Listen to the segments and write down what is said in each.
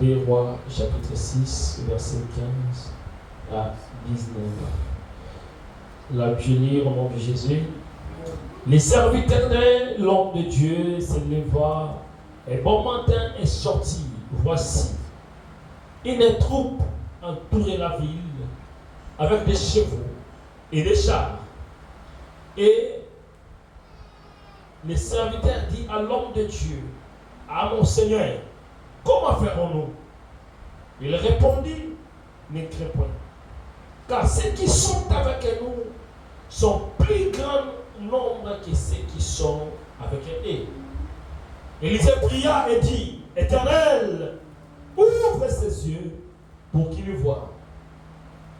Des Rois, chapitre 6, verset 15 à 19. Là, je lis au nom de Jésus. Les serviteurs de l'homme de Dieu se leva et bon matin est sorti. Voici, une troupe entourait la ville avec des chevaux et des chars. Et les serviteurs dit à l'homme de Dieu, à mon Seigneur, comment ferons-nous? Il répondit, ne crains point, car ceux qui sont avec nous sont plus grand nombre que ceux qui sont avec eux. Élisée pria et dit, Éternel, ouvre ses yeux pour qu'il le voie.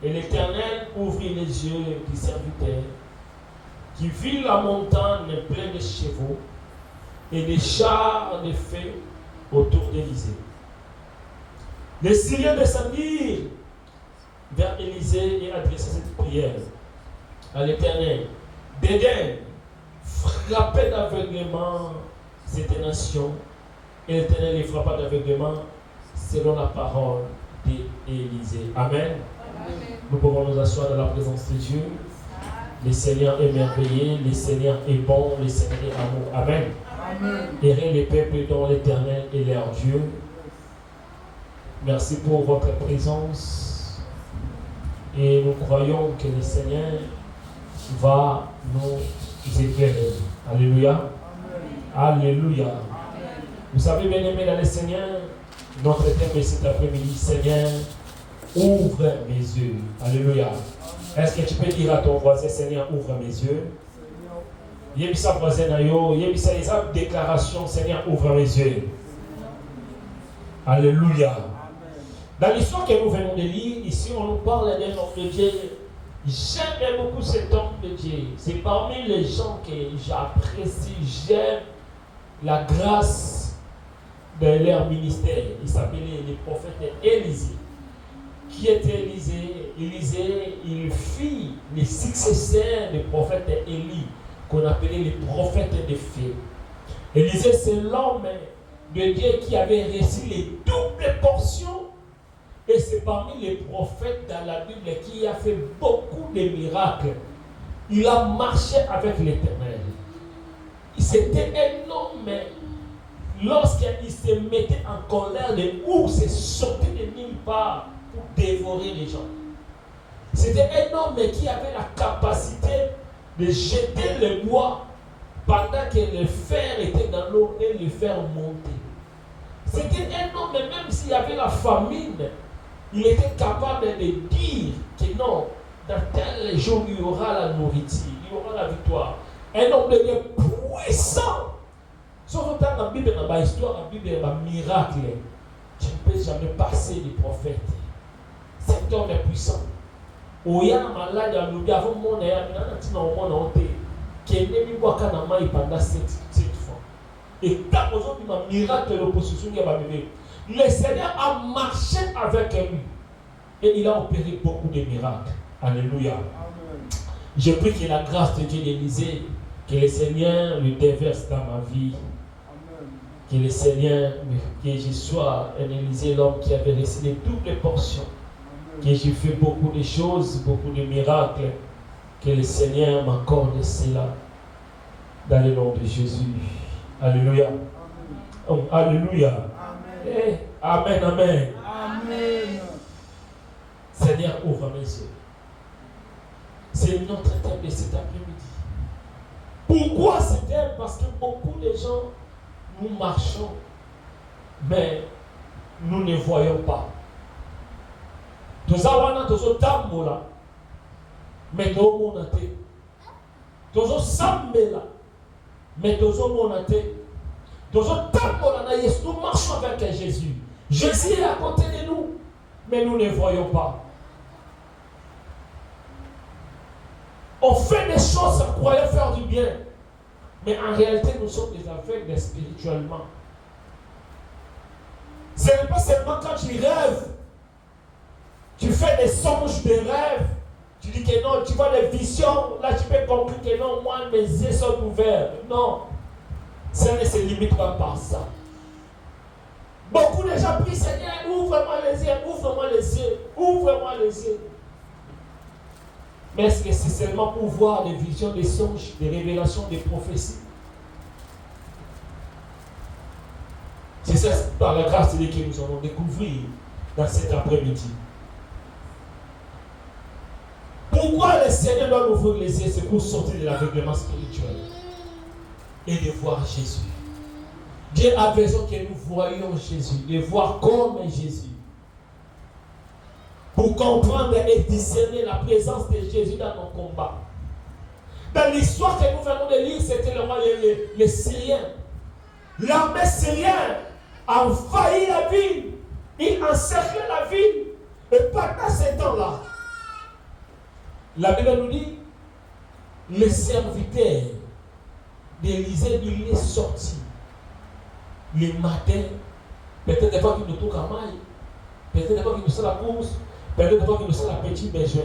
Et l'Éternel ouvrit les yeux du serviteur, qui vit la montagne pleine de chevaux et des chars de feu autour d'Élisée. Les Syriens descendirent vers Élisée et adressaient cette prière à l'Éternel. Dédain frappait d'aveuglement cette nation, et l'Éternel les frappa d'aveuglement selon la parole d'Élisée. Amen. Amen. Nous pouvons nous asseoir dans la présence de Dieu. Le Seigneur est merveilleux, le Seigneur est bon, le Seigneur est amour. Amen. Amen. Errez les peuples dont l'Éternel est leur Dieu. Merci pour votre présence. Et nous croyons que le Seigneur va nous éclairer. Alléluia. Amen. Alléluia. Amen. Vous savez, bien aimé dans le Seigneur, notre thème de cet après-midi, Seigneur, ouvre mes yeux. Alléluia. Est-ce que tu peux dire à ton voisin, Seigneur, ouvre mes yeux? Il y a sa voisin, il y a une déclaration, Seigneur, ouvre mes yeux. Alléluia. Dans l'histoire que nous venons de lire, ici, on nous parle d'un homme de Dieu. J'aime beaucoup cet homme de Dieu. C'est parmi les gens que j'apprécie. J'aime la grâce de leur ministère. Il s'appelait le prophète Élisée. Qui était Élisée? Élisée, il fit les successeurs du prophète Élie, qu'on appelait les prophètes de feu. Élisée, c'est l'homme de Dieu qui avait reçu les doubles portions. Et c'est parmi les prophètes dans la Bible qui a fait beaucoup de miracles. Il a marché avec l'Éternel. C'était un homme, lorsqu'il se mettait en colère, les ours sortaient de nulle part pour dévorer les gens. C'était un homme qui avait la capacité de jeter le bois pendant que le fer était dans l'eau et le faire monter. C'était un homme, même s'il y avait la famine, il était capable de dire que non, dans tel jour il y aura la nourriture, il y aura la victoire. Un homme de Dieu puissant. Sauf que dans la Bible, dans l'histoire, dans la Bible, il y a un miracle. Tu ne peux jamais passer des prophètes. Cet homme est puissant. Oya malade à nous avons mon air, nous avons mon honte. Qui est né pendant 7 fois. Et quand aujourd'hui, il y a un miracle de l'opposition qui va venir. Le Seigneur a marché avec lui et il a opéré beaucoup de miracles. Alléluia. Amen. Je prie que la grâce de Dieu d'Élisée, que le Seigneur le déverse dans ma vie. Amen. Que le Seigneur, que je sois un Élisée, l'homme qui avait reçu les doubles portions. Amen. Que j'ai fait beaucoup de choses, beaucoup de miracles. Que le Seigneur m'accorde cela dans le nom de Jésus. Alléluia. Amen. Oh, alléluia. Amen. Amen, amen. Amen. Seigneur, ouvre mes yeux. C'est notre thème de cet après-midi. Pourquoi ce thème? Parce que beaucoup de gens, nous marchons, mais nous ne voyons pas. Nous avons tous tambola, mais nous avons tous sambela, mais nous avons nous marchons avec Jésus. Jésus est à côté de nous, mais nous ne voyons pas. On fait des choses croyant faire du bien, mais en réalité, nous sommes des aveugles spirituellement. Ce n'est pas seulement quand tu rêves, tu fais des songes, des rêves, tu dis que non, tu vois des visions, là tu peux comprendre que non, moi mes yeux sont ouverts. Non. Ça ne se limite pas par ça. Beaucoup de gens prient, Seigneur, ouvre-moi les yeux, ouvre-moi les yeux, ouvre-moi les yeux. Mais est-ce que c'est seulement pour voir des visions, des songes, des révélations, des prophéties? C'est ça, par la grâce de Dieu, que nous allons découvrir dans cet après-midi. Pourquoi le Seigneur doit nous ouvrir les yeux? C'est pour sortir de l'aveuglement spirituel et de voir Jésus. Dieu a besoin que nous voyions Jésus, de voir comme Jésus. Pour comprendre et discerner la présence de Jésus dans nos combats. Dans l'histoire que nous venons de lire, c'était le roi les Syriens. L'armée syrienne a envahi la ville. Il encerclait la ville. Et pendant ce temps-là, la Bible nous dit, le serviteur d'Élisée, il est sorti le matin, peut-être des fois qu'il nous tourne à maille, peut-être des fois qu'il nous fait la course, peut-être des fois qu'il nous fait la petite besoin.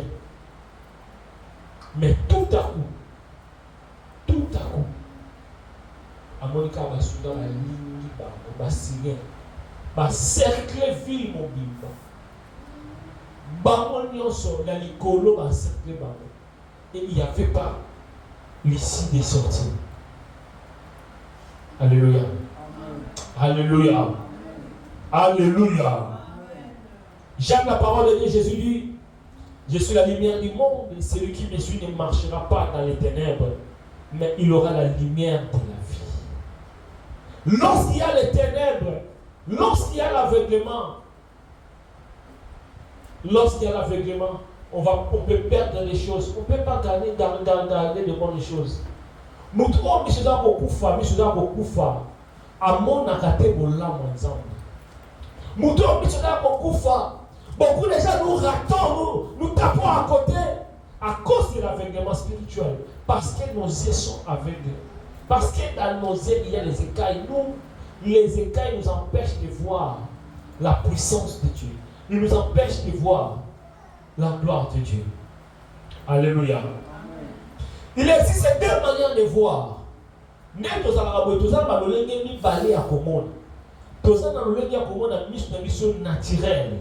Mais tout à coup, à Monica va soudain la ligne, va Syrien, va cercler ville mobile. Bamon Nyonso, la Nicolo va cercler Bamon. Et il n'y avait pas l'issue des sorties. Alléluia. Alléluia. Alléluia. J'aime la parole de Dieu. Jésus dit, je suis la lumière du monde. Celui qui me suit ne marchera pas dans les ténèbres, mais il aura la lumière de la vie. Lorsqu'il y a les ténèbres, lorsqu'il y a l'aveuglement, on peut perdre les choses. On ne peut pas garder de bonnes choses. Nous trouvons que cela beaucoup fa. Amon a gâté mon lame ensemble. Nous trouvons que cela beaucoup fa. Beaucoup de gens nous ratons, nous tapons à côté à cause de l'aveuglement spirituel. Parce que nos yeux sont aveugles. Parce que dans nos yeux, il y a les écailles. Les écailles nous empêchent de voir la puissance de Dieu. Ils nous empêchent de voir la gloire de Dieu. Alléluia. Il existe deux manières de voir. Nous avons une balai à commande. Nous avons une mission naturelle.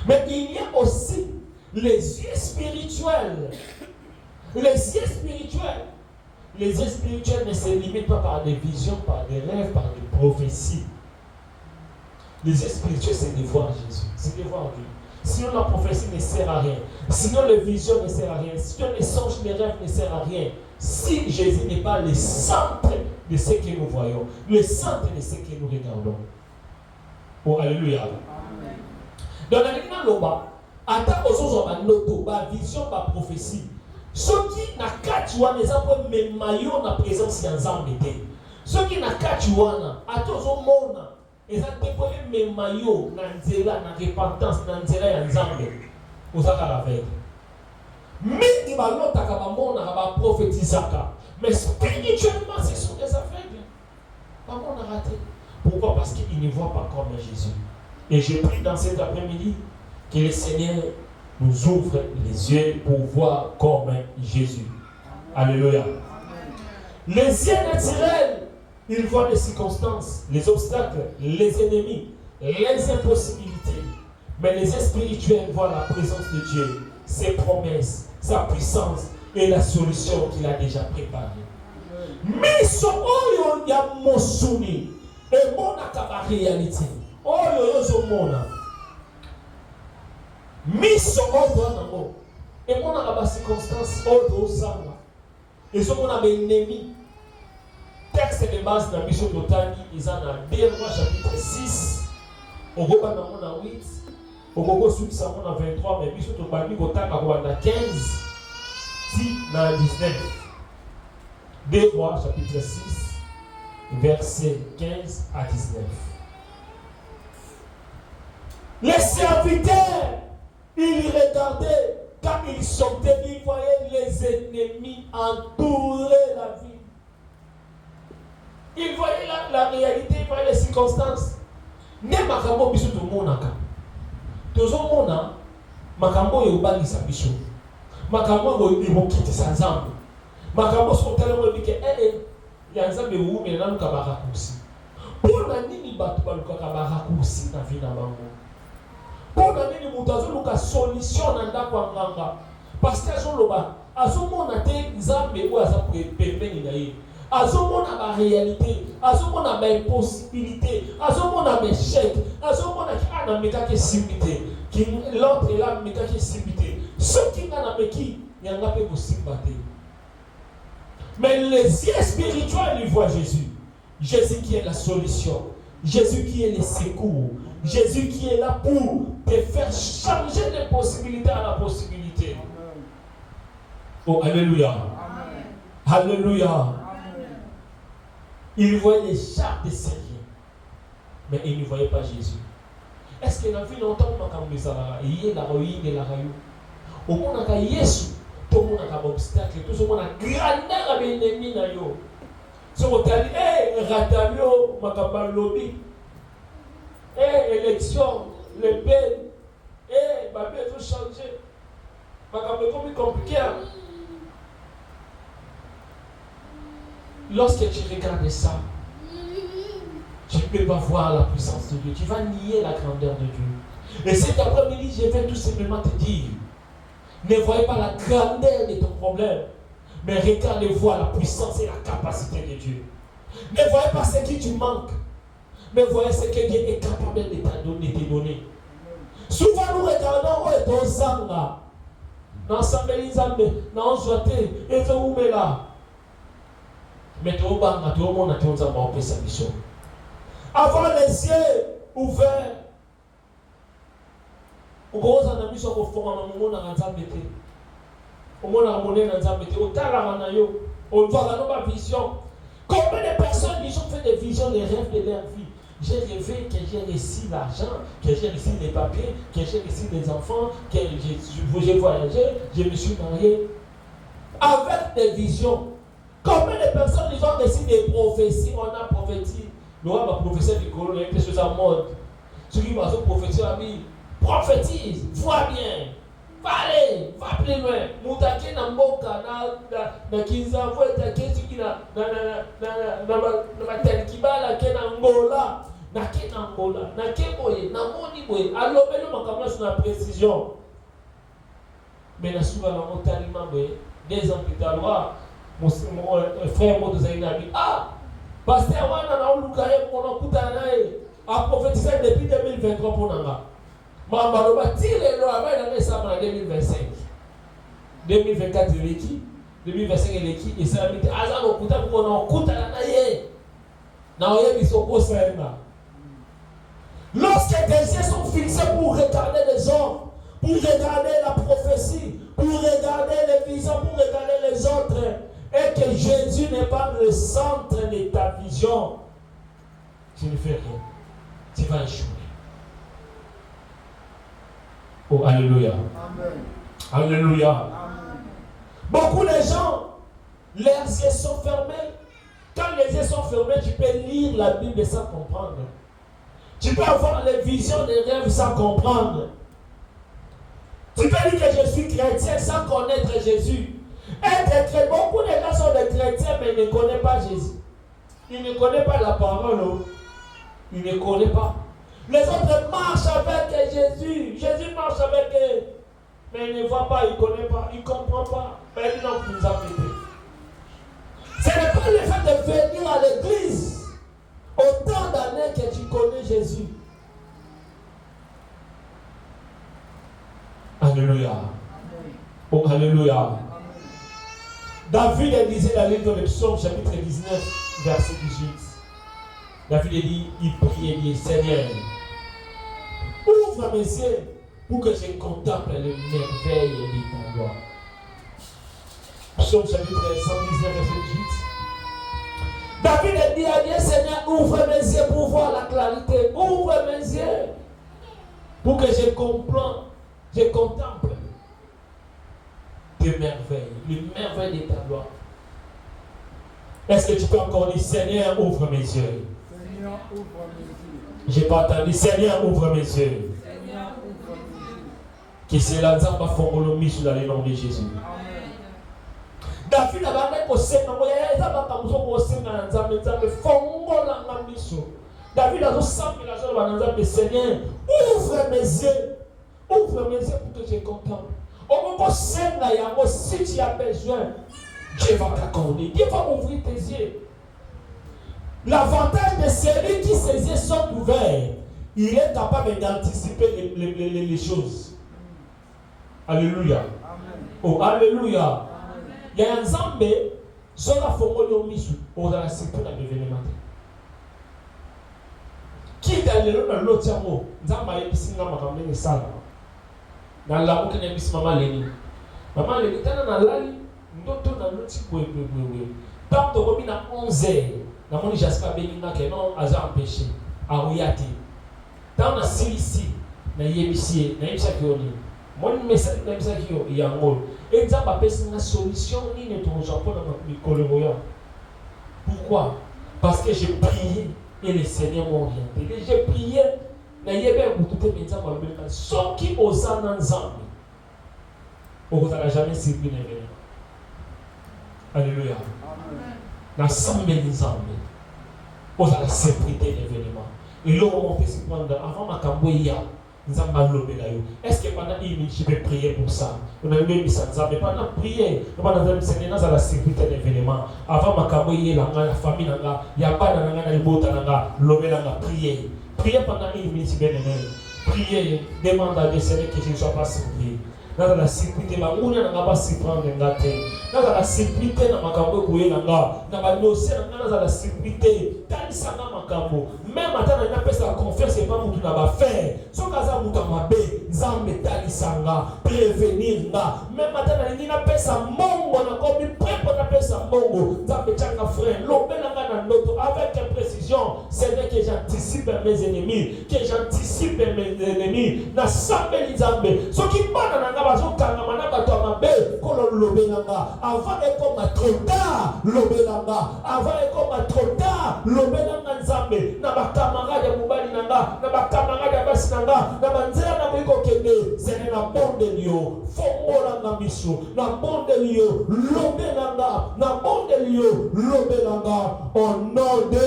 Mais il y a aussi les yeux spirituels. Les yeux spirituels. Les yeux spirituels ne se limitent pas par des visions, par des rêves, par des prophéties. Les yeux spirituels, c'est de voir Jésus, c'est de voir Dieu. Sinon, la prophétie ne sert à rien. Sinon, les visions ne servent à rien. Sinon, les songes, les rêves ne servent à rien. Si Jésus n'est pas le centre de ce que nous voyons, le centre de ce que nous regardons. Oh, alléluia. Amen. Dans la ligne loba, attends aux autres, ma vision, ma prophétie. Ceux qui n'ont qu'à tuer les hommes, mais maillot na présence d'Anzambe. Ceux qui n'ont qu'à tuer, attends aux hommes, ils ont déployé mes maillots dans la repentance, dans la Nzambe. Aux aveugles. Mais ils vont prophétiser. Mais spirituellement, ce sont des aveugles. Comment on a raté? Pourquoi? Parce qu'ils ne voient pas comme Jésus. Et je prie dans cet après-midi que le Seigneur nous ouvre les yeux pour voir comme Jésus. Alléluia. Les yeux naturels, ils voient les circonstances, les obstacles, les ennemis, les impossibilités. Mais les yeux spirituels voient la présence de Dieu, ses promesses, sa puissance et la solution qu'il a déjà préparée. Mais ce oyo ya mosuni et mon akaba réalité. Oyo yo zo mona. Miso oyo nango. Et mon akaba circonstance oyo sanga. Et ce mon ennemi. Texte de base dans Bishop Totani, ils en ont 2 Rois chapitre 6. Au Goba dans 8. Au Gogo Souk Samon dans 23. Mais Bishop Totani, Gotaka dans 15. Si dans 19. 2 Rois chapitre 6, versets 15 à 19. Les serviteurs, ils regardaient, quand ils sortaient, ils voyaient les ennemis entourer la ville. Ils voyaient la réalité, ils voyaient les circonstances. Ne makambo biso to monaka. Tozo mona makambo yo balisa biso. Makambo yo ibokiti sa nzambe. Makambo so tellement que il y a un peu où mais là nous avons raccourci. Pour la nini batu ba luka ba raccourci na vie na bango. Pour la nini mutazo luka solution na ndako nganga. Pasteur Joloba azomona te nzambe ou aza pembeni na ye. Azomona ba réalité, azomona ba impossibilité, azomona ba échec, azomona ki ana meka ke simité, ki l'autre est là meka ke simité. Ce qui na meki yanga pe possible te. Mais les yeux spirituels ils voient Jésus. Jésus qui est la solution. Jésus qui est le secours. Jésus qui est là pour te faire changer de possibilité à la possibilité. Oh, alléluia. Amen. Alléluia. Amen. Il voyait les chars de Syriens, mais il ne voyait pas Jésus. Est-ce qu'il a vu longtemps que il y a la ruine et la rayon? Au monde a Jésus, tout le monde a un obstacle, tout le monde a grandeur à l'ennemi. Si on t'a dit, Ratalio, Makamba Lobby, élection, les peines, ma vie a tout changé. Makamba comme compliqué. Lorsque tu regardes ça, tu ne peux pas voir la puissance de Dieu. Tu vas nier la grandeur de Dieu. Et cet après-midi, je vais tout simplement te dire, ne voyez pas la grandeur de ton problème, mais regardez voir la puissance et la capacité de Dieu. Ne voyez pas ce qui tu manques, mais voyez ce que Dieu est capable de te donner. Souvent nous regardons où est ton sang là. Dans Sambeli Zambé, dans Zoate, et où est là. Mais tout le monde a tout sa mission. Avoir les yeux ouverts, on commence à mission pour faire un moment dans la vision. On voit la vision. Combien de personnes ils ont fait des visions, des rêves de leur vie? J'ai rêvé que j'ai réussi l'argent, que j'ai réussi les papiers, que j'ai réussi les enfants, que j'ai voyagé, je me suis marié. Avec des visions. Combien de personnes ils ont réussi des prophéties? On a prophétisé. Le roi va prophétiser du colon, il y a quelque chose à mode. Ceux qui vont prophétiser à lui, prophétise, vois bien. Va aller, va plus loin. Moutake na mboka na kinzavo etake qui na matel kibala ke na Angola, na ke na Angola, na ke boye, na moni boye. Alors mais nous makamla sur la précision. Mais na souva la montalima boye, 2 ans plus tard, mon frère Moto Zaina dit pasteur wana na ulukaye pour kutana naye a prophétisé depuis 2023 pour nanga. Mamba loba tire lo aba na ça en 2025. 2024 il est qui? 2025 il est qui? Et ça habite aza no kuta pour na kutana naye. Na oye bisoko saena. Lorsque tes yeux sont fixés pour regarder les hommes, pour regarder la prophétie, pour regarder les visions, pour regarder les autres, et que Jésus n'est pas le centre de ta vision, tu ne fais rien. Tu vas échouer. Oh, alléluia. Amen. Alléluia. Amen. Beaucoup de gens, leurs yeux sont fermés. Quand les yeux sont fermés, tu peux lire la Bible sans comprendre. Tu peux avoir les visions, les rêves sans comprendre. Tu peux dire que je suis chrétien sans connaître Jésus. Beaucoup de gens sont des chrétiens, mais ils ne connaissent pas Jésus. Ils ne connaissent pas la parole. Ils ne connaissent pas. Les autres marchent avec Jésus. Jésus marche avec eux. Mais ils ne voient pas, ils ne connaissent pas, ils ne comprennent pas. Mais ils n'ont plus embêté. Ce n'est pas le fait de venir à l'église autant d'années que tu connais Jésus. Alléluia. Oh, alléluia. David disait dans le livre de Psaume, chapitre 19, verset 18. David dit, il prie et dit, Seigneur, ouvre mes yeux pour que je contemple les merveilles de ta gloire. Psaume chapitre 119, verset 18. David dit à Dieu, Seigneur, ouvre mes yeux pour voir la clarité. Ouvre mes yeux pour que je comprenne, je contemple tes merveilles, les merveilles de ta gloire. Est-ce que tu peux encore dire, Seigneur, ouvre mes yeux? Seigneur, ouvre mes yeux. Je n'ai pas entendu, Seigneur, ouvre mes yeux. Seigneur, ouvre mes yeux. Que c'est la zamba fongolomi sous le nom de Jésus. Amen. David a David a dit, Seigneur, ouvre mes yeux pour que je contemple. Si tu as besoin, Dieu va t'accorder. Dieu va ouvrir tes yeux. L'avantage de celui qui ses yeux sont ouverts, il est capable d'anticiper les choses. Alléluia. Oh, alléluia. Il y a un Zambé, sur la forme de Misu, on a la sécurité de l'événement. Qui est allé dans l'autre mot? Zamba est ici, dans ma campagne de salle. Dans la boucle de Miss Maman Léni. Maman Léni, tu as dans la ligne, nous sommes dans l'autre point. Tant que tu as 11 heures, dans mon Jasper Beninga, qui est non hasard empêché, à Oyati. Tant que tu as 6 ici, dans Yébissier, dans Yébisakioni. Mon message dans Yébisakioni, il y a un rôle. Et Zamba a une solution, ni ne trouve pas dans le Colombien. Pourquoi? Parce que j'ai prié. Et le Seigneur m'a orienté. J'ai prié. Ceux qui osent ensemble, on ne jamais servi l'événement. Alléluia. L'ensemble des ensemble, on a la sécurité de l'événement. Et là, on peut se prendre avant ma camboya. Est-ce que pendant une minute, je vais prier pour ça? On a eu mis ça, mais pendant prier, on a la sécurité de l'événement. Avant ma camboya, la famille, il n'y a pas de prier. Priez pendant une minute, bien aimé. Priez, demande à Dieu Seigneur que je ne sois pas surpris. Dans la sécurité, ma moune n'a pas si prendre un gâte. Dans la sécurité, dans ma cambo, dans ma dossier, dans la sécurité, dans ça ma cambo. Même maintenant, il n'y a pas sa confiance, c'est pas mon tout n'a fait. Son casa mutamabe, zambe talisanga, prévenir nga. Même maintenant, il n'y a pas sa mongo, on a commis prêt pour appeler sa mongo. Zambe tchanga frère, l'obénanga dans notre avec précision. C'est que j'anticipe mes ennemis, que j'anticipe mes ennemis. Na sambe li zambe. Ce qui m'a dans avant et comme trop tard, l'obélanga. Avant et comme trop tard, l'obélanga nzambe. Na ba camarade ya mubali nanga, na ba camarade ya basi nanga, na banzela na mwiko kende. C'est na bonde lio, fongola na miso, na bonde lio, l'obélanga, na bonde lio, l'obélanga. Au nom de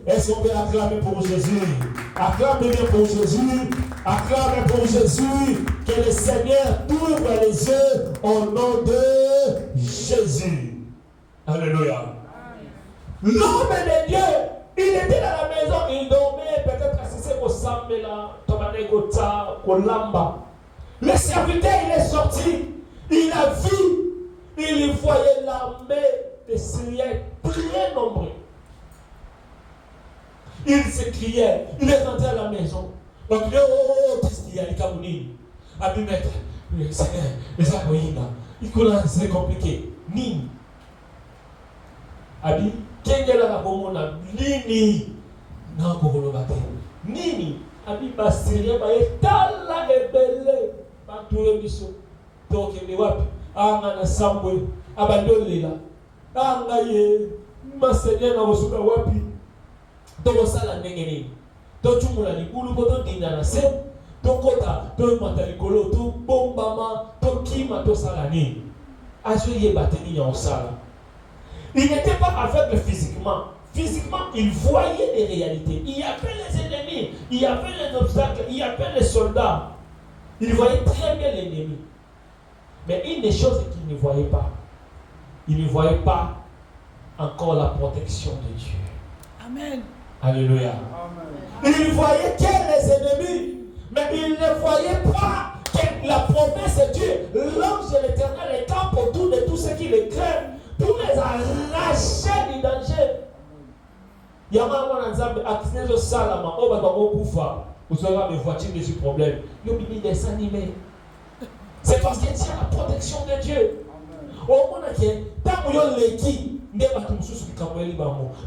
est-ce qu'on peut acclamer pour Jésus? Acclamez bien pour Jésus. Acclamez pour Jésus. Que le Seigneur ouvre les yeux au nom de Jésus. Alléluia. L'homme de Dieu, il était dans la maison, il dormait, peut-être assisté au Sambela, Tomanegota, Kolamba. Le serviteur, il est sorti. Il a vu, il voyait l'armée des Syriens très nombreux. Il s'écriait, il est rentré à la maison. Donc il dit, oh, qu'est-ce qu'il y a, les Camerounais? Abimètre, les Aboïna, c'est compliqué. Ni. Abi, quel est la bomona? Nini. Non, pour le battre. Nini. Abi, Bastiria, Tala et Belle. Batou Bisso. Donc, il est wap. Anga Sambwe. Abandonne là. Anga ye. Ma Seigneur, na Mosuka wapi. Donc, ça la négénie. Donc, tu m'as dit, où le bouton d'Inana, c'est. Donc, tu as Matalikolo, tu Bombama, tu Kima, tu Salani. Ajoyé Bateni en salle. Il n'était pas aveugle physiquement. Physiquement, il voyait les réalités. Il y avait les ennemis, il y avait les obstacles, il y avait les soldats. Il voyait très bien l'ennemi. Mais une des choses qu'il ne voyait pas, il ne voyait pas encore la protection de Dieu. Amen. Alléluia. Amen. Il voyait que les ennemis, mais il ne voyait pas que la promesse de Dieu, l'ange de l'Éternel est camp autour de tous ceux qui le craignent, pour les arracher du danger. Il y a un exemple, accident de Salama, on va dans le Koufa, vous aurez des voitures de ce problème. Il y a des dessins animés. C'est parce qu'il tient la protection de Dieu. Au moins, tant que vous avez l'équipe,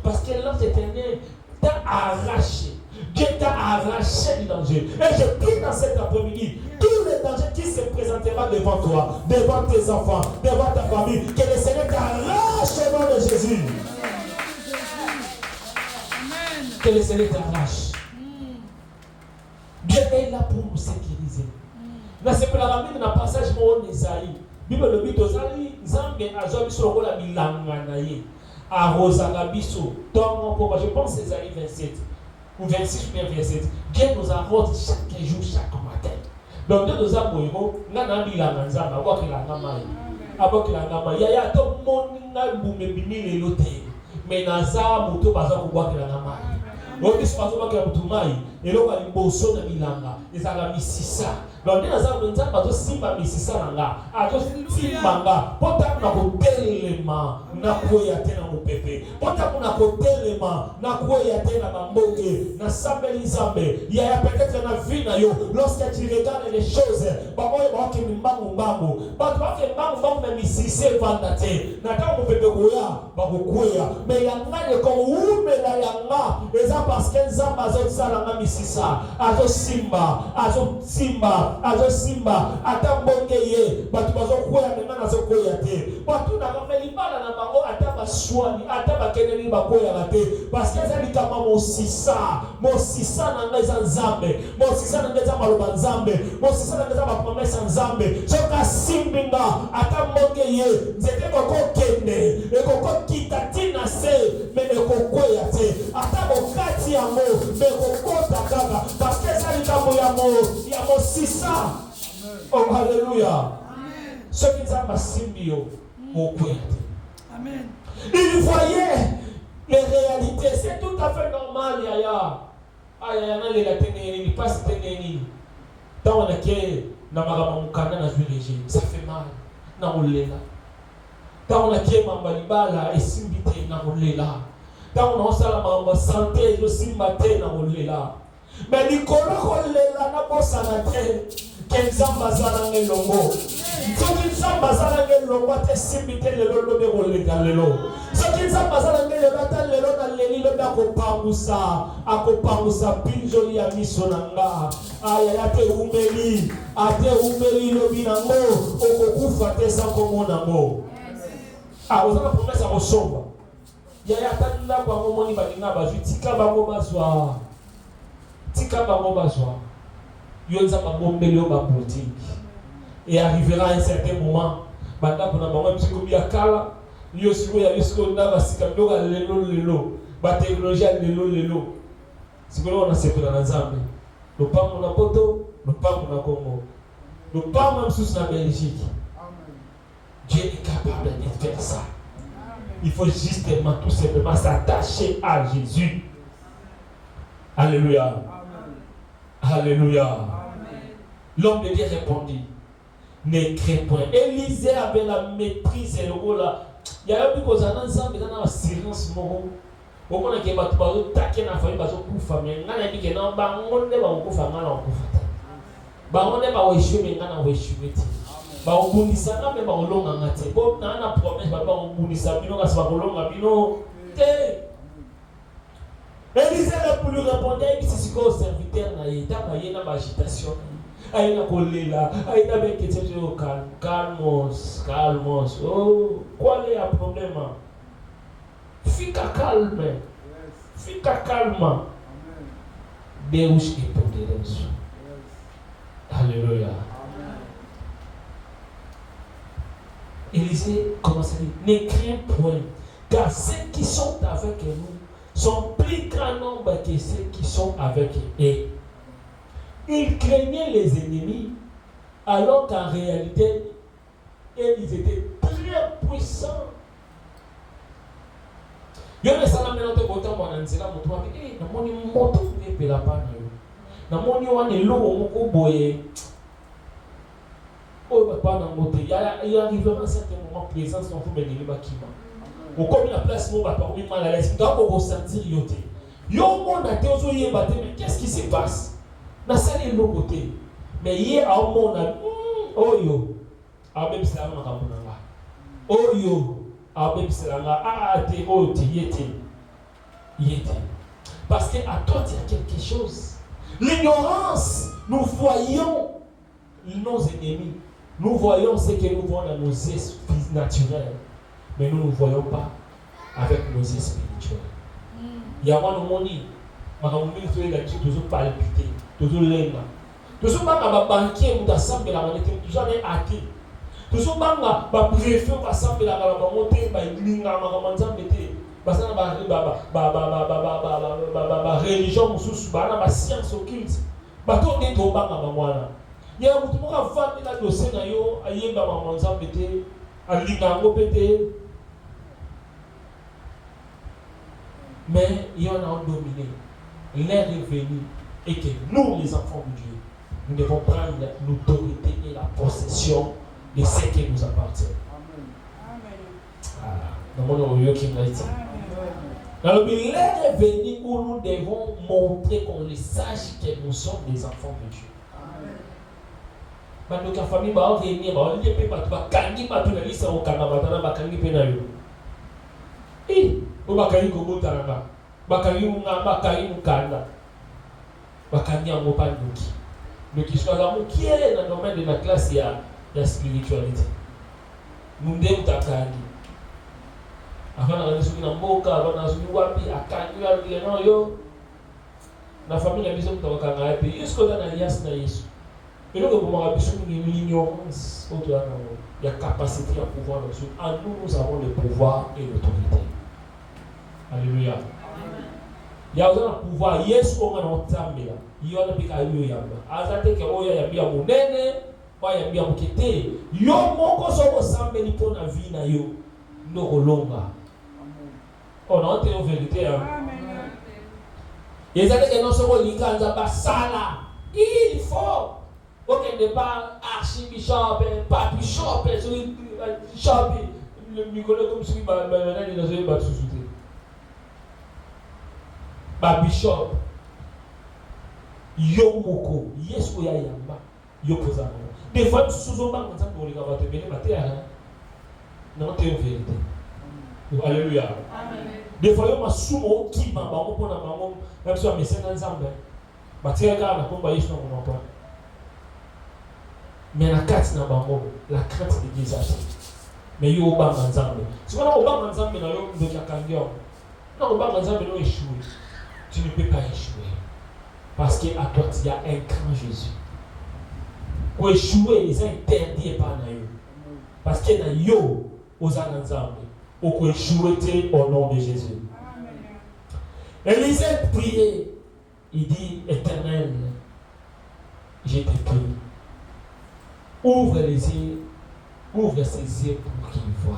parce que l'ange de l'Éternel t'a arraché. Dieu t'a arraché du danger. Et je prie dans cet après-midi, tous les dangers qui se présenteront devant toi, devant tes enfants, devant ta famille, que le Seigneur t'arrache au nom de Jésus. Amen. Que le Seigneur t'arrache. Dieu est là pour nous sécuriser. Là, c'est pour la ramène dans le passage de Isaïe. Bible le but ozali Nzambe azwa biso lokola bilanga na ye. Arrosanga biso. Donc pourquoi je pense que c'est Isaïe 27 ou 26 ou bien 27. Dieu nous arrose chaque jour, chaque matin. Donc Dieu nous a boyro, ngana bilanga Nzambe abo kilanga mai. Abo kilanga mai. Ya to moninga bume binile lote. Mais naza moto baza ko kilanga mai. Donc ce paso ba ke mutu mai, eloko liboso na bilanga, ezala misisa. Donc nous avons Nzambe azo simba misisa nanga, azo simbanga, pota na kotelema na koya tena mopepe. Pota na kotelema na koya tena mamboke, na sambeli Nzambe. Il y a peut-être na vie na yo, lorsque tu regardes les choses, ba moyo ba ke mbangu mbangu, ba ke mbangu mbangu na misisa vanda te. Na ta mopepe koya, ba koya. Mais ya ngane ko umela yanga, eza parce que Nzambe azo salanga misisa, azo simba, azo simba ata mbonge ye batu bazo koya menga nazo koya te batu na kameli bala na bango ata baswani ata bakeneli bakoya te parce que ça likama mosisa na ngeza Nzambe mosisa na ngeza maloba Nzambe mosisa na ngeza bapromesa Nzambe soka simbinga ata mbonge ye nzete koko kende ekoko kitatina se me ekokoya te ata bokati yango me kokota kaka parce que ça likamo ya mosisa. Oh, alléluia. Ce qui nous a symbio au Amen. Il voyait les réalités. C'est tout à fait normal, Yaya. Yaya, il passe ténéni. Tant on a qui n'a pas mukana na juillet, ça fait mal. Na olela. Tant on a qui mambalibala et simbité na olela. Tant on a sala mamba santé, je simbate na olela. Mais Nicolas olela na bossa na terre. Nzambe azala ngelongo soki Nzambe azala ngelongo te simbite lelo lobe koleka lelo soki Nzambe azala ngelongo ata lelo na leli lobe akopangusa pinjoli ya miso na nga aya ate umeli lobi nango okokufa te sa komona ngo ozala promesa kosomba yaya ata ndako yango moni balinga bazwi tika bango bazwa et arrivera à un certain moment, maintenant qu'on a moment psychologie à Kala, il y a la technologie à lelo. Si on a ce que dans l'ensemble, nous pas mon apoto, nous pas mon Congo, nous pas même sous la Belgique. Dieu est capable de faire ça. Il faut justement tout simplement s'attacher à Jésus. Alléluia. Alléluia. L'homme de Dieu répondit, ne crains point. Élisée avait la maîtrise et le rôle là. Il y a eu des ensemble dans la silence moro. Au moment où il y a des taquets dans la famille, ils ont kufa mais ngana dit que non ba ngonde ba kufa ngana kufa. Ba ngonde ba weshu mais ngana weshu ti. Ba obundisa na me ba olonga ngate. Bo na na promesse ba obundisa bino ka sa kolonga bino te. Élisée ne pouvait répondre et c'est ce que le serviteur n'a pas eu dans l'agitation. Il a collé là, il a bien été calmos. Oh, quel est le problème? Fica calme. Deus est poderoso. Alléluia. Élisée commence à dire, ne crains point, car ceux qui sont avec nous sont plus grand nombre que ceux qui sont avec eux. Ils craignaient les ennemis, alors qu'en réalité, ils étaient très puissants. Yo ne sala mena to bota mwana nzela mutu wa na moni moto pepe la pana yo. Na moni wane lo moko boye. O papa na moto il arrivera un certain moment présence dans vous bénir bakima. Au comme la place mon papa oui mal à l'aise, donc on ressentir yote. Yo mon a teozo yeba te mais qu'est-ce qui se passe? Na sali lo côté. Mais hier à mon a oyo. A même ça na kamunanga. Oyo. Parce qu'à toi, il y a quelque chose. L'ignorance, nous voyons nos ennemis. Nous voyons ce que nous voyons dans nos esprits naturels. Mais nous ne voyons pas avec nos esprits spirituels. Il y a un moment où il y a toujours palpité, toujours l'air. Toujours pas un banquier ou d'assemblée, toujours un athée. Toujours banga ba préfet ba sambe la ba monter ba linga ma manzambe te. Ba sana ba religion mususu ba na ba science occulte. Ba to ne to banga ba mwana. Ya mutu mo ka vandi la dossier na yo ayeba ma manzambe te, alinga ngo pete. Mais il y en a dominé. L'heure est venue et que nous, les enfants de Dieu, nous devons prendre l'autorité et la possession de ce qui nous appartient. Amen. Alors, l'heure est venue où nous devons montrer qu'on le sache que nous sommes des enfants de Dieu. Parce que la famille va venir, va venir, va kangi, va tout la liste au Canada, va kangi penayo. Et bakani kobotaranga bakani unga bakani mukanda bakani amopanduki donc il soit là qui est dans le domaine de la classe ya spiritualité munde utakani afana kanisa kina mboka afana suni wapi akani ya no yo na familia biso mtawakanga yapi yusko dans alliance na Yesu et donc pour moi biso ni l'ignorance autour de la capacité à pouvoir nous en nous avons le pouvoir et l'autorité. Alléluia. Il y a un pouvoir. Yes, on a un tambela. Il y a un pic à lui. Azate que oya ya bia munene, oya ya bia mukete. Yo moko soko sambe ni pona vie na yo. No kolonga. On a été en vérité. Amen. Ezate que non soko likanza basala. Il faut. Aucun débat archibishop, papishop, bishop, le micro comme celui qui il a joué battu sous bishop yomoko yesu ya yamba yokoza des fois sous-on banque ça pour les gars te bénir matin non te vérité. Alléluia. Amen. Des fois yo masumo qui mamba ko pona bango même si on essaie ensemble batia ka na komba yesu na mon pas mais la carte na bango la crainte de Dieu mais yo ba manzambe si on a ba manzambe na yo ndo yakangio non ba manzambe no échouer. Tu ne peux pas échouer. Parce qu'à toi, il y a un grand Jésus. Pour échouer, ils sont interdits par Nayo. Parce qu'il y a yo aux ensemble. Pour échouer au nom de Jésus. Élisée priait. Il dit, Éternel, je te prie. Ouvre les yeux. Ouvre ses yeux pour qu'il voie.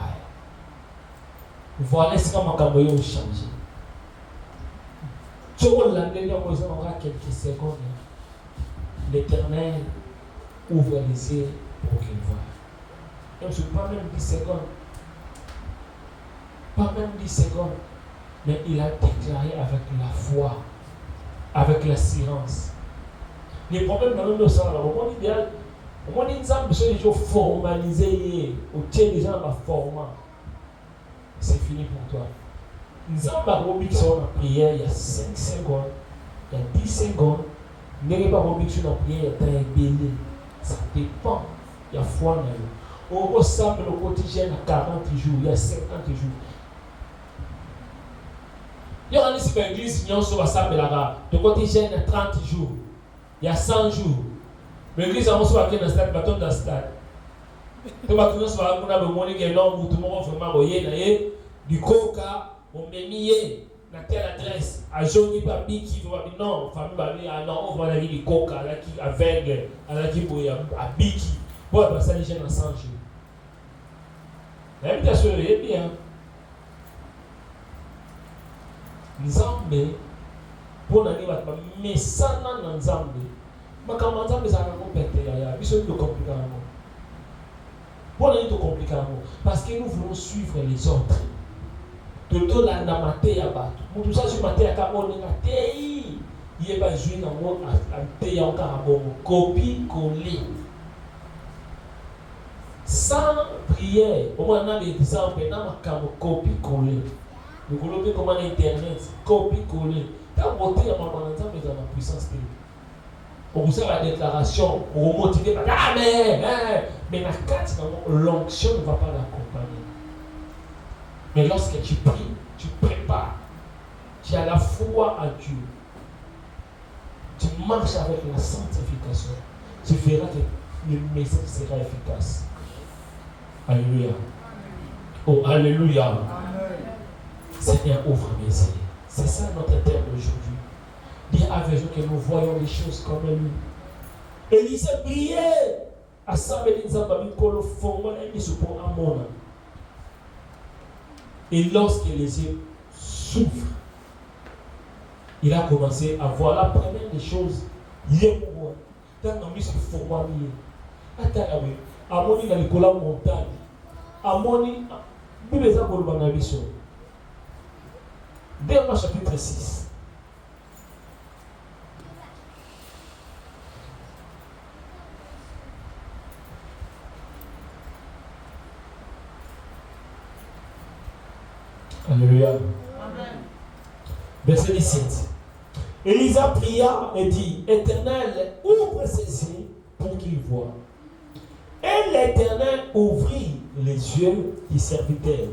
Voilà ce qu'on m'a changé. Quelques secondes. L'Éternel ouvre les yeux pour qu'il voie. Donc, pas même 10 secondes. Pas même 10 secondes. Mais il a déclaré avec la foi, avec l'assurance. Les problèmes dans le sang, au monde idéal, au monde exemple, ceux qui sont formalisés, au tien des gens dans la format, c'est fini pour toi. Nous avons dit que sur la prière, il y a 5 secondes, il y a 10 secondes. Nous n'avons pas dit que sur la prière, il y a un belé. Ça dépend. Il y a foi dans nous. On ressemble le quotidien à 40 jours, il y a 50 jours. Il y a un ici dans l'église, il y a un ressemble là-bas. Le quotidien à 30 jours, il y a 100 jours. L'église a un stade, bâton dans le stade. Tout le monde a besoin de l'homme, tout le monde vraiment voyé, du coca. On met mis dans telle adresse, à Johnny Babi qui va dire non, famille Babi, ah non, on va aller du coca, à la qui aveugle, à la qui boya, à Biki, pour passer les gens ensemble. L'invitation est bien. Nzambe, pour n'aller pas, mais ça n'a Nzambe. Mais quand Nzambe ça va compléter, il faut nous compliquer. Pour n'aller tout compliquer, parce que nous voulons suivre les autres. Toto la na mate ya bato. Mutu sa su mate ya kabone na tei. Ye ba jouer na mo ante ya ka bongo. Copie coller. Sans prière, au moins on a des exemples na makamo copie coller. Nous voulons comment internet copie coller. Quand voter ya maman nzambe za ma puissance télé. Pour vous faire la déclaration, pour vous motiver, mais la carte, l'onction ne va pas l'accompagner. Mais lorsque tu pries, tu prépares, tu as la foi à Dieu, tu marches avec la sanctification, tu verras que le message sera efficace. Alléluia. Oh, alléluia. Seigneur, ouvre mes yeux. C'est ça notre terme d'aujourd'hui. Dis avec nous que nous voyons les choses comme lui. Élisée priait. Et lorsque les yeux s'ouvrent, il a commencé à voir la première des choses. Il est mort. Dans la mise de format lié. Attends, Amoni dans l'école montagne. Amoni, Bible est pour le banabisson. Dès chapitre 6. Alléluia. Verset 17. Élisa pria et dit, Éternel, ouvre ses yeux pour qu'il voie. Et l'Éternel ouvrit les yeux du serviteur,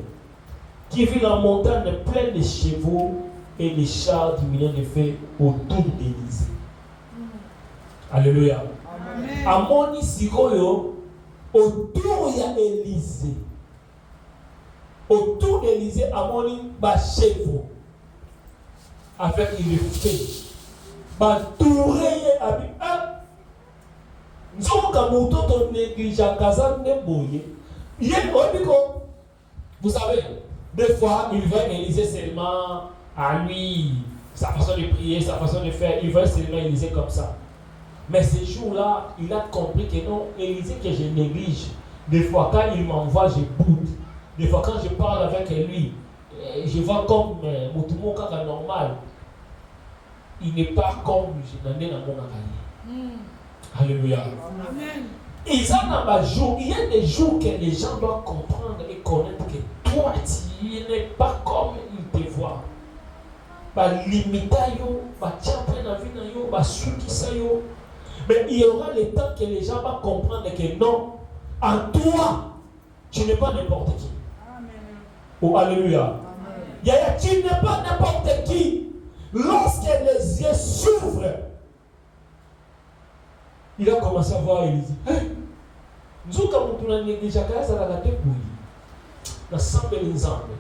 qui vit la montagne pleine de chevaux et les chars du milieu de feu autour d'Élysée. Alléluia. Amoni sikoyo autour d'Élysée. Autour d'Élysée, Amoni ba chevaux avec le feu. Ba touré abi vous savez, des fois, il veut Élysée seulement à lui, sa façon de prier, sa façon de faire, il veut seulement Élysée comme ça. Mais ce jour-là, il a compris que non, Élysée que je néglige. Des fois, quand il m'envoie, je boude. Des fois, quand je parle avec lui, je vois comme Moutoumou Kaka normal. Il n'est pas comme je n'en ai dans mon accueil. Alléluia. Amen. Il y a des jours que les gens doivent comprendre et connaître que toi, tu n'es pas comme ils te voient. Mais il y aura le temps que les gens vont comprendre que non, en toi, tu n'es pas n'importe qui. Amen. Oh, alléluia. Amen. Tu n'es pas n'importe qui. Lorsque les yeux s'ouvrent, il a commencé à voir Élisée. Nous avons déjà fait la tête pour lui. Nous sommes les Nzambe.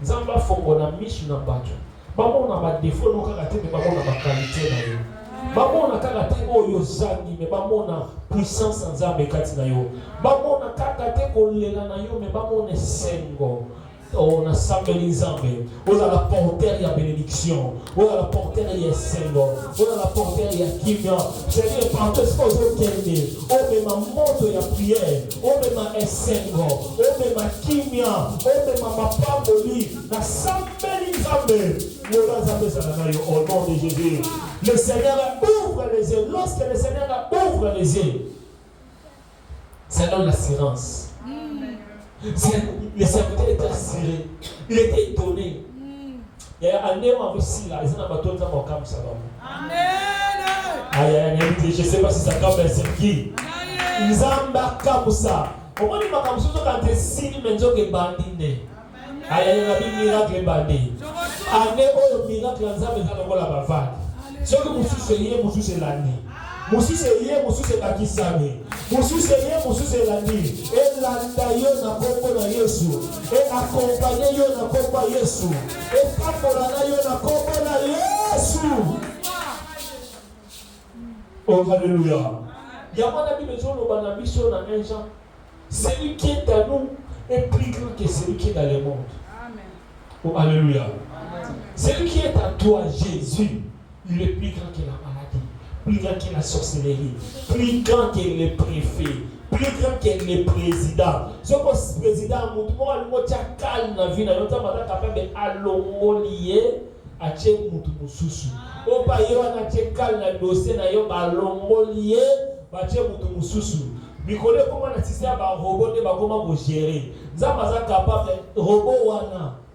Nzambe a fait qu'on mis sur notre bateau. Maman on a des défauts, nous avons des qualités. Maman on a des oyozangi, mais maman on a puissance en Nzambe katina yo. Maman on a des kolela na yo, mais maman on est sengo. On a samedi Nzambe. On a la portée de bénédiction. On a la portée de Sengo. On a la portée de Kimia. C'est-à-dire, pendant ce qu'on veut gagner, on met ma montre de prière. On met ma Sengo. On met ma Kimia. On met ma Pamboli. La samedi Nzambe. Au nom de Jésus. Le Seigneur ouvre les yeux. Lorsque le Seigneur ouvre les yeux, ça donne l'assurance. Le serviteur était assuré. Il était étonné. Il y a un homme aussi là. Ils ont un bateau de Mokam Salom. Amen. Je ne sais pas si ça comme un circuit. Ils ont un Kamusa. Au moins, il m'a comme ça quand tu signes, mais tu es bandit. Aïe, il y a un miracle bandit. Année où le miracle Nzambe est dans la bavade. Ce que vous souciez, vous souciez l'année. Musu se yé, musu se bakisame. Musu se yé, musu se landi. Et landa yo na kombo na Yesu. Et accompagner yo na kombo Yesu. Et pakolana yo na kombo na Yesu. Oh, alléluia. Yamana Bible dit au Banabiso na un Jean. Celui qui est à nous est plus grand que celui qui est dans le monde. Amen. Oh, alléluia. Amen. Celui qui est à toi, Jésus, il est plus grand que la maladie. Plus grand que la sorcellerie, plus grand que le préfet, plus grand que le président. Ce que le président, moi, je suis calme dans la vie, je suis capable d'allongolier à Tché Moutoumoussousou. Au pays, on est calme dans le dossier, on a allongolier à Tché Moutoumoussousou. Mais comment on a assisté à un robot, comment vous gérer. Nous sommes capables de robot.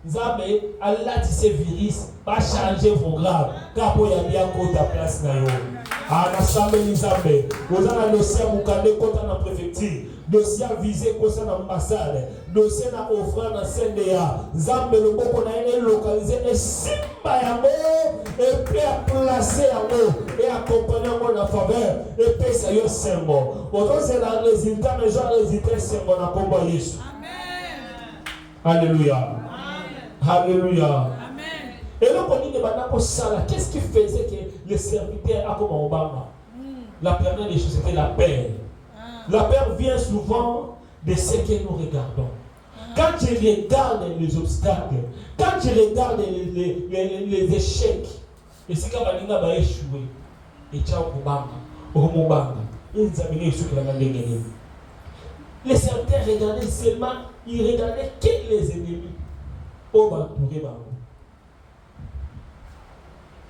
Nzambe Allah tisse virus pas changer vos grave car pour y a bien ta place na yo. Anasame Nizambe. Vous avez un dossier à Moukane, contre la préfecture. Dossier à viser, contre l'ambassade. Dossier à offrir dans CNDA. Zambe le bon qu'on a localisé. Et Simba Yango. Et puis à placer Yango. Et accompagner Yango dans la faveur. Et puis ça y est, c'est bon. Autant c'est le résultat, mais j'ai résultat, c'est bon. On a combat Jésus. Alléluia. Alléluia. Et là, on dit que qu'est-ce qui faisait que les serviteurs à comme Obama? La première des choses, c'était la peur. La peur vient souvent de ce que nous regardons. Quand je regarde les obstacles, quand je regarde les échecs, et c'est quand on va échouer, et ciao Obama, Obama, ils examinaient ce que la gagné. Les serviteurs regardaient seulement, ils regardaient que les ennemis. Obama,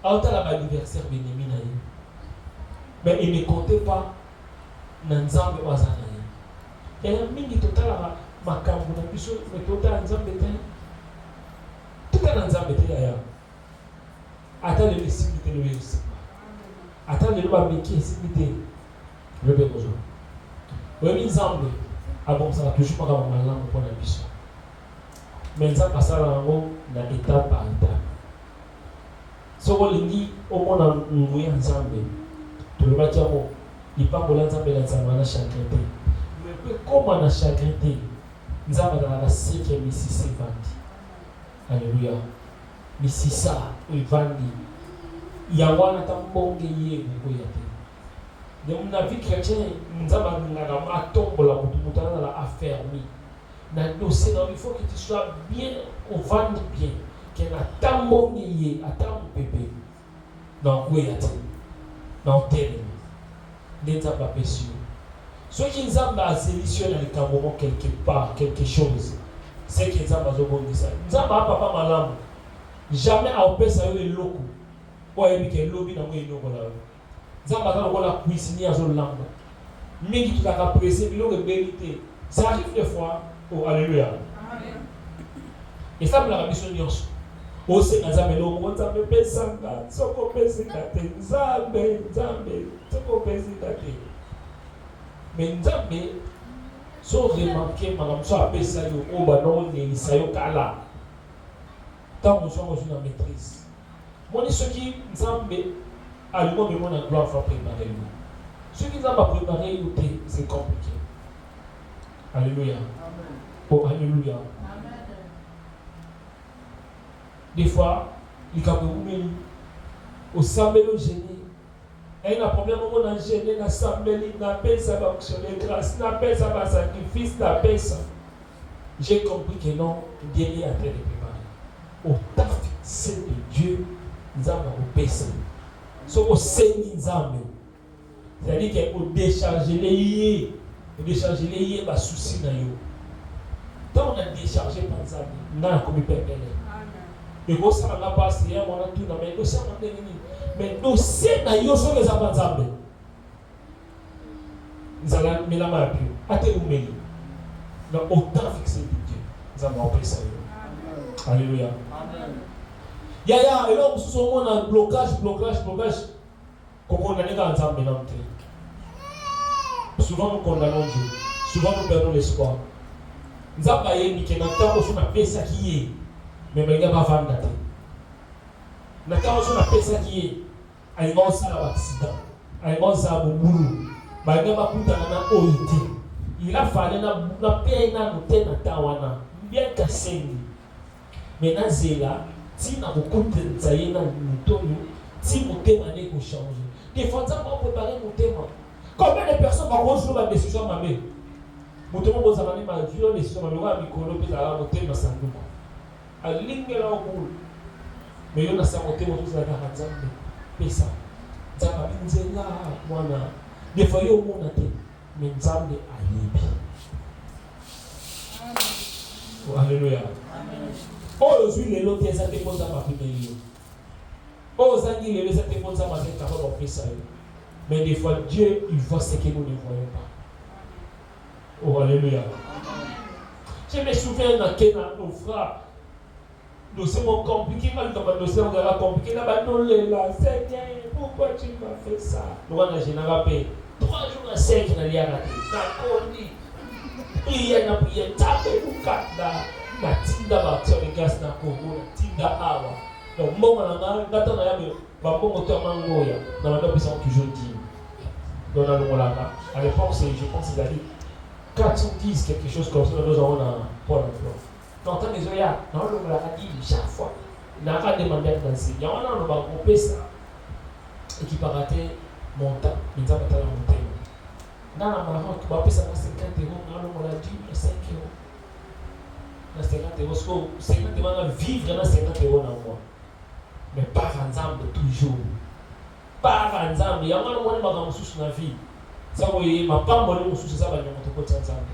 Autant l'anniversaire Bénémi naïe. Mais il ne comptait pas dans Nzambe Wazanaï. Et la mingi total à Makambu na biso mais total Nzambe te. Tout est dans Nzambe te ya. Attends le Messie te le Messie. Attends le loi meki simité. Le besoin. Oui Nzambe. Ah bon ça va toujours pas comme la langue pour la biso. Mais Nzambe passe la langue na étape par étape. So lingi omona nguya Nzambe tulobaki amo ipambola Nzambe la Nzambe na chacun te mais comme na chacun te Nzambe na la sike misisi vandi. Alléluia. Misisa ivandi yawana tambonge ye ngoya te de mon avis chrétien Nzambe na la matombola mutu na la affermi na dossier il faut que tu sois bien on vende bien qu'il y a tant de liés, à tant de bébés, dans le pays, dans le terrain, n'étant pas péché. Ceux qui nous ont sélectionné dans le moment quelque part, quelque chose, c'est qu'ils ont besoin de ça. Nous avons papa malam, jamais à opérer ça le loco, ou à éviter le lobby dans le loco là. Nous avons besoin de la cuisiner à zone langue. Mais qui tout a apprécié, il y a une vérité. Ça arrive des fois, oh alléluia. Et ça me l'a mission d'Yonsu. Ose Nzambe lo Nzambe pesanga soko pesika te Nzambe soko pesika te. Mais Nzambe so remarqué madame so apesa yo oba no ni sayo kala. Tant on soit dans la maîtrise. Moi dis ce qui Nzambe a lui même mon gloire faut préparer lui. Ce qui Nzambe préparé c'est compliqué. Alléluia. Amen. Oh alléluia. Des fois, il y a au sambelo génie. Et il y a un problème où on a gêné, on a sambeli, on a payé ça va fonctionner grâce, on a payé ça va sacrifice, on a payé ça. J'ai compris que non, Dieu est en train de préparer. Au temps fixé de Dieu, nous avons payé ça. So au Seigneur Nzambe. C'est-à-dire qu'on décharge les yeux. On décharge les yeux, bah souci na yo. Tant on a déchargé par Nzambe, on a commis pépé. Et vous savez, on a passé, on a tout, mais nous sommes en dernier. Mais nous sommes dans les choses les avantages. Nous allons mettre la main à pied. Attendez-vous, donc autant fixé de Dieu. Nous allons appeler ça. Alléluia. Ya, et là, nous sommes en blocage. Comment on a des gens ensemble maintenant. Souvent, nous condamnons Dieu. Souvent, nous perdons l'espoir. Nous avons dit que nous avons fait ça qui est. Mais il n'y a pas de vendre. Nous avons fait ça qui est. Il y a un accident. Il y a un boulot. Il y a un oité. Il a fallu que paye na noté na tawana. Bien cassé. Maintenant, c'est là. Si nous avons beaucoup de zaïna, si nous thème année qu'on change. Des fois, nous avons préparé nos thèmes. Combien de personnes vont rejoindre la décision de ma mère? Nous avons préparé ma décision de ma mère. Nous avons préparé nos thèmes dans sa boucle. À l'ingénieur au bout. Mais il y a un côté où vous avez un Nzambe. Pesa. Nzambe Nzela mwana. Des fois il y a un monde mais Nzambe ayebi. Oh alléluia. Amen. Oh aujourd'hui les lots ça dépend de ma famille. Oh zangi les ça dépend de ma famille capable de faire ça. Mais des fois Dieu il voit ce que nous ne voyons pas. Oh alléluia. Je me souviens dans Kenya nos frères dossier compliqué, quand le dossier est compliqué, là, Seigneur, pourquoi tu m'as fait ça? Nous, on a général 3 jours à 5, on a lié à la tête. Prière, na prière, tape ou kanda, na tinda bâtir les gaz na Congo, na tinda awa. Donc, bon, on a gâteau na yabe, bah bon moteur mangoya, na madame ils sont toujours dit. Donc, on a le molaka. À l'époque, je pense qu'il a dit 410 quelque chose comme ça, nous avons un Pôle emploi. Donc, tant les oya, on a le molaka dit chaque fois. Il n'a pas demandé à danser. Il y a un an, on va couper ça. Et qui va rater montant, il va rater le montant. Dans la Maroc, on va payer 50 €, on l'a dit, 5 €. Dans 50 €, parce que 50 €, on va vivre dans 50 € dans le mois. Mais pas ensemble toujours. Pas ensemble. Il y a un moment où on va sous la vie. Ça, vous voyez, ma femme, on va sous ça, on va nous faire ensemble.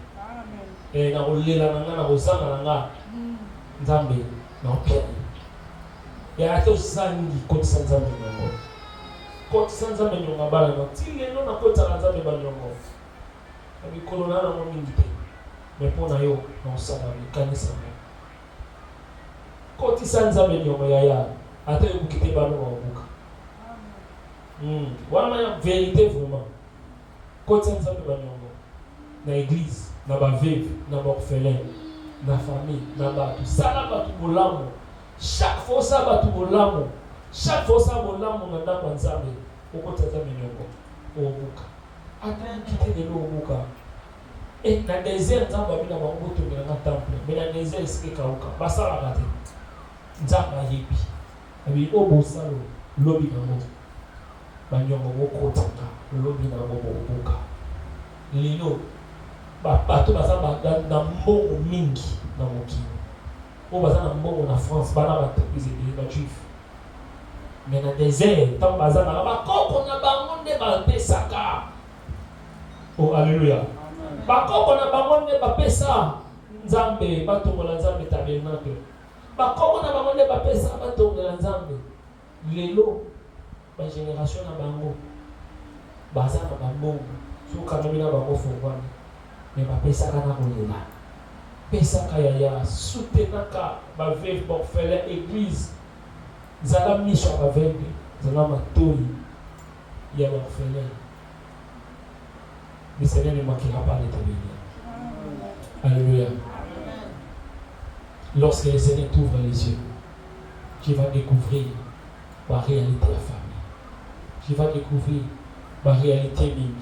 Et on va aller là, on va aux là, ensemble, on va payer. Il y a un sang qui compte sans ensemble. Quand sans ensemble, on va balayer. Si les gens n'ont pas ensemble, on va balayer. Avec Corona, on va militer. Mais pour nous, on s'en va, on va s'en va. Quand ils sont ensemble, on va y aller. Attends, vous quittez pas nous en boucle. Voilà la vérité vraiment. Quand ils sont ensemble, on va dans l'église, dans la veuve, dans l'orphelin, dans la famille, dans la tout. Ça, là, va tout l'amour. Chaque fois, ça va tout l'amour. Chaque fois, ça va l'amour, on a ensemble. Au côté de ça, on va attends, quitter de l'eau au bouca. Et dans le désert, on va venir dans le temple. Mais dans le désert, c'est que Kauka. Bassa la raté. Nzamba yebi. Abi obo salo lobi na mo. Banyongo woko tanga lobi na mo boka. Lino ba bato baza na mbongo mingi na mokili. O baza na mbongo na France bana ba tepise ba juif. Mais dans le désert, tant baza na ba koko na bango nde ba pesaka. Oh, alléluia. Bakoko na bango nde ba pesa nzambe batongola nzambe tabernacle. Bakoko na bango nde ba pesa batongola nzambe. Lelo ba génération na bango baza na bango suka na bina bango fongwana. Mais ba pesa kana kolela. Pesa kaya ya soutenaka ba veuve orphelin église. Zala mission ba veuve, zala matoi ya orphelin. Le Seigneur ne manquera pas de te bénir. Alléluia. Lorsque le Seigneur t'ouvre les yeux, tu vas découvrir la réalité de la famille. Tu vas découvrir la réalité mimi.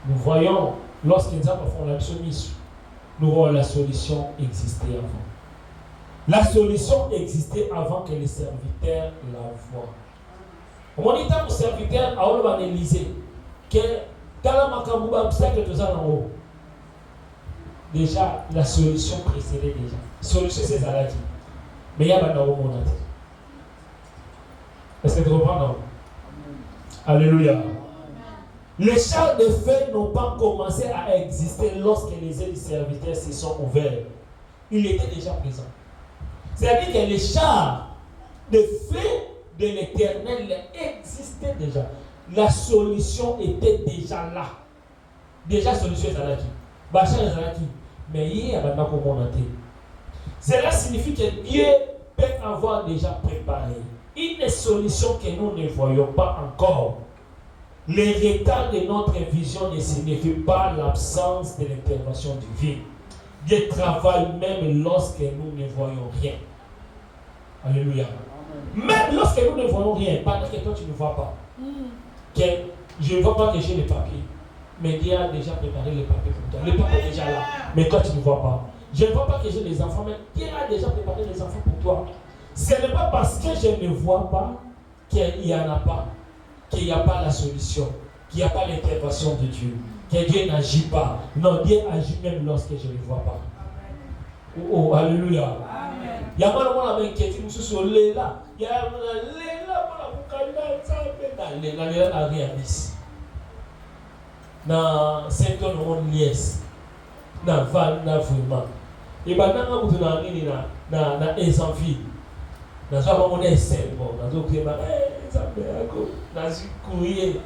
Nous voyons, lorsque les hommes font la soumission, nous voyons la solution exister avant. La solution existait avant que les serviteurs la voient. Au moment où les serviteurs ont analysé que déjà, la solution précédait déjà. Solution, c'est ça là. Mais il y a pas de monde. Est-ce que tu comprends? Non? Alléluia. Les chars de feu n'ont pas commencé à exister lorsque les yeux du serviteur se sont ouverts. Il était déjà présent. C'est-à-dire que les chars de feu de l'Éternel existaient déjà. La solution était déjà là. Déjà, la solution est là. Bachar est là. Mais il y a maintenant comment on a dit. Cela signifie que Dieu peut avoir déjà préparé une solution que nous ne voyons pas encore. Le retard de notre vision ne signifie pas l'absence de l'intervention divine. Dieu travaille même lorsque nous ne voyons rien. Alléluia. Même lorsque nous ne voyons rien, pendant que toi tu ne vois pas. Que je ne vois pas que j'ai les papiers. Mais Dieu a déjà préparé les papiers pour toi. Les papiers sont déjà là. Mais toi tu ne vois pas. Je ne vois pas que j'ai les enfants, mais Dieu a déjà préparé les enfants pour toi. Ce n'est pas parce que je ne vois pas qu'il n'y en a pas, qu'il n'y a pas la solution, qu'il n'y a pas l'intervention de Dieu, que Dieu n'agit pas. Non, Dieu agit même lorsque je ne vois pas. Oh, alléluia. Il y a pas de qui nous sur le là. Il y a là na secteur on lies na val na vraiment et bananga mutu na nini na esanfi na so ba mona esel bon na zo krema nzambe yako na zikuye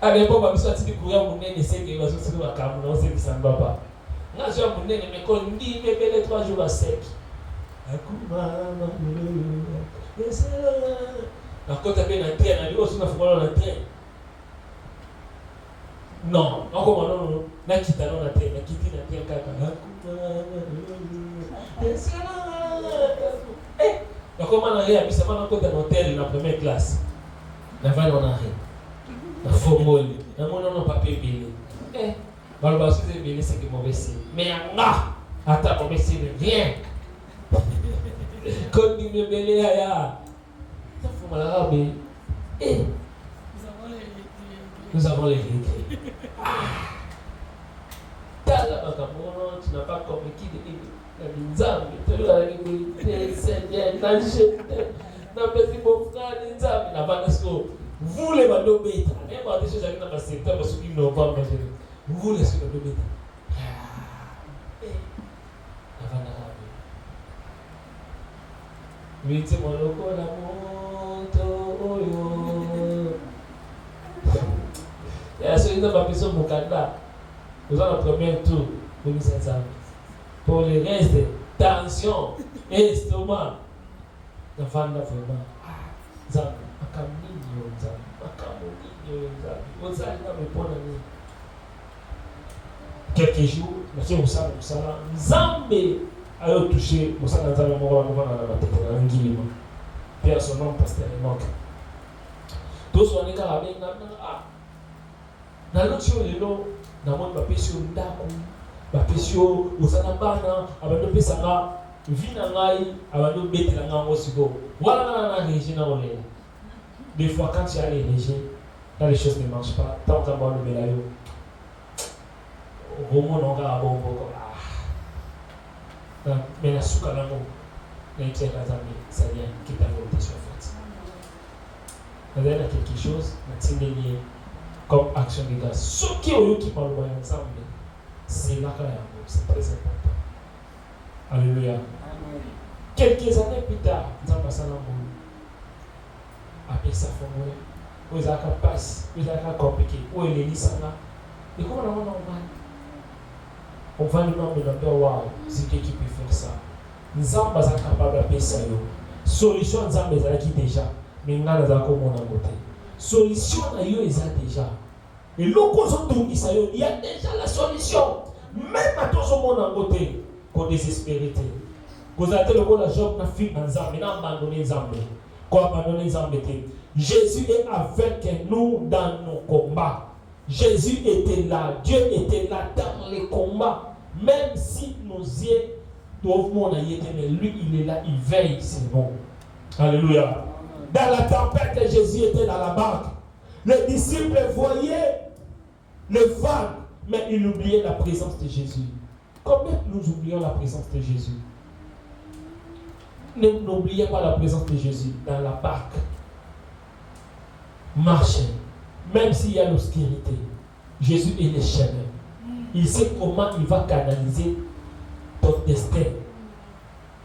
adepo ba biso ati kuya munene seke ba zo tsiki ba kamu na ose bisamba ba na zo munene me ko ndi mebele 3 jours à sec Quand tu as bien un train, on aussi un train. Non, encore non, na kita non na train, na kiti na train kaka. Na comment na rien, ça va dans côté hôtel na première classe. Na va dans rien. Na formol, na mon papier billet. Balba c'est billet c'est que mauvais signe. Mais nga, attends mauvais signe, viens. Quand il me belé ya. Ça faut malade. Nous avons les réglés. Tu n'as pas compris qui est Nzambe. Tu as réglé, Seigneur, n'a pas dit mon frère, Nzambe. N'a pas dit vous les bandeaux bêta. Même quand des choses arrivent dans le secteur, parce qu'ils n'ont pas mangé. Vous les bandeaux bêta. Oui, c'est mon loco, la moto. Et à celui-là, ma personne, mon candidat, nous avons le premier tour de 1500. Pour le reste, tension, estomac, nous avons vraiment. Zam, akaminyo, zam, akaminyo, zam. Vous allez me prendre quelques jours, monsieur Moussa, Zambé a touché Moussa Nazaré Mora, nous allons la tête, un guillemot. Puis à son nom, pasteur Enoch. Tous on est carabé, na lotio lelo na moni bapesi ndako bapesi osana bana abando pesanga vina ngai abando betela ngango siko wala na régie na olela. Des fois quand tu as les régies, là les choses ne marchent pas. Tant que bon le belayo romo nonga abombo mais la souka lango na itela zambi ça vient qui t'a voté sur fait. Il y a quelque chose na tindeli comme action de grâce. Ce qui est qui parle ensemble, c'est là que c'est très important. Alléluia. Quelques années plus tard, nous avons passé dans le monde. Après ça, où ils ont passé, où ils ont compliqué, où ils ont dit ça là. Et comment on va on va nous demander, waouh, c'est qui peut faire ça. Nous avons capable de faire ça. Solution, nous avons déjà. Mais nous avons comment on a solution, il y a déjà. Et il y a déjà la solution. Même à tout ce monde en côté, qu'on désespéré. Vous avez le la job na fille dans Zambé, n'a abandonné Zambé. Qu'on abandonné Zambé. Jésus est avec nous dans nos combats. Jésus était là, Dieu était là dans les combats. Même si nos yeux doivent monter, mais lui il est là, il veille sur nous. Alléluia. Dans la tempête, Jésus était dans la barque. Les disciples voyaient les vagues, mais ils oubliaient la présence de Jésus. Combien nous oublions la présence de Jésus? N'oubliez pas la présence de Jésus dans la barque. Marchez. Même s'il y a l'obscurité, Jésus est le chemin. Il sait comment il va canaliser ton destin.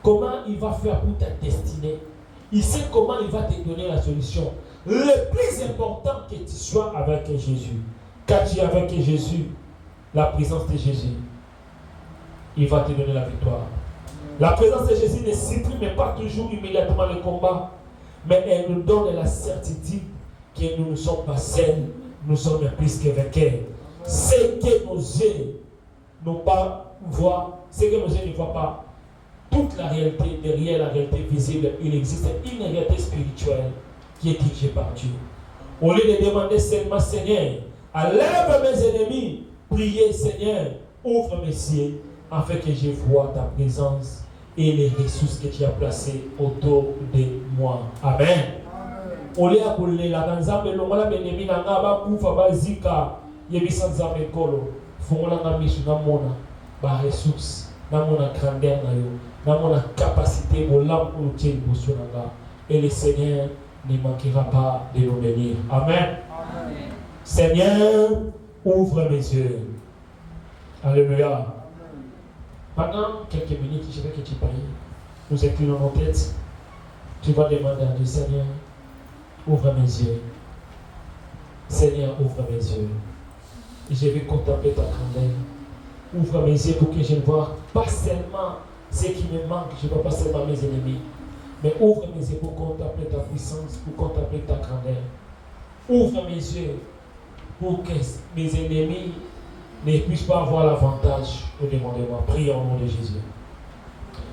Comment il va faire pour ta destinée. Il sait comment il va te donner la solution. Le plus important que tu sois avec Jésus. Quand tu es avec Jésus, la présence de Jésus, il va te donner la victoire. La présence de Jésus ne supprime pas toujours immédiatement le combat, mais elle nous donne la certitude que nous ne sommes pas seuls, nous sommes plus que vainqueurs. Ce que nos yeux n'ont pas voient, ce que nos yeux ne voient pas, toute la réalité, derrière la réalité visible, il existe une réalité spirituelle qui est dirigée par Dieu. Au lieu de demander seulement, Seigneur, enlève mes ennemis, priez, Seigneur, ouvre mes yeux, afin que je voie ta présence et les ressources que tu as placées autour de moi. Amen. Au lieu de la Nzambe, le mala benemi nanga ba kufa ba zika yebisa Nzambe kolo, fongola nga misu na mona ba ressources, na mona grandeur na yo. Dans mon capacité, mon âme pour le tien, et le Seigneur ne manquera pas de nous bénir. Amen. Amen. Seigneur, ouvre mes yeux. Alléluia. Amen. Pendant quelques minutes, je veux que tu pries. Nous inclinons nos têtes. Tu vas demander à Dieu, Seigneur, ouvre mes yeux. Seigneur, ouvre mes yeux. Et je vais contempler ta grandeur. Ouvre mes yeux pour que je ne vois pas seulement Ce qui me manque, je ne vois pas seulement mes ennemis. Mais ouvre mes yeux pour contempler ta puissance, pour contempler ta grandeur. Ouvre mes yeux pour que mes ennemis ne puissent pas avoir l'avantage de demander moi. Priez au nom de Jésus.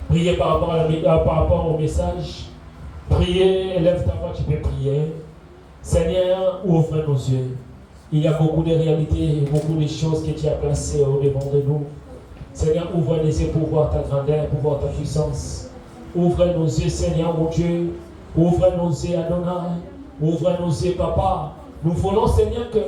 Priez par rapport au message. Priez, élève ta voix, tu peux prier. Seigneur, ouvre nos yeux. Il y a beaucoup de réalités, beaucoup de choses que tu as placées au-devant de nous. Seigneur, ouvre les yeux pour voir ta grandeur, pour voir ta puissance. Ouvre nos yeux, Seigneur, mon Dieu. Ouvre nos yeux, Adonai. Ouvre nos yeux, Papa. Nous voulons, Seigneur, que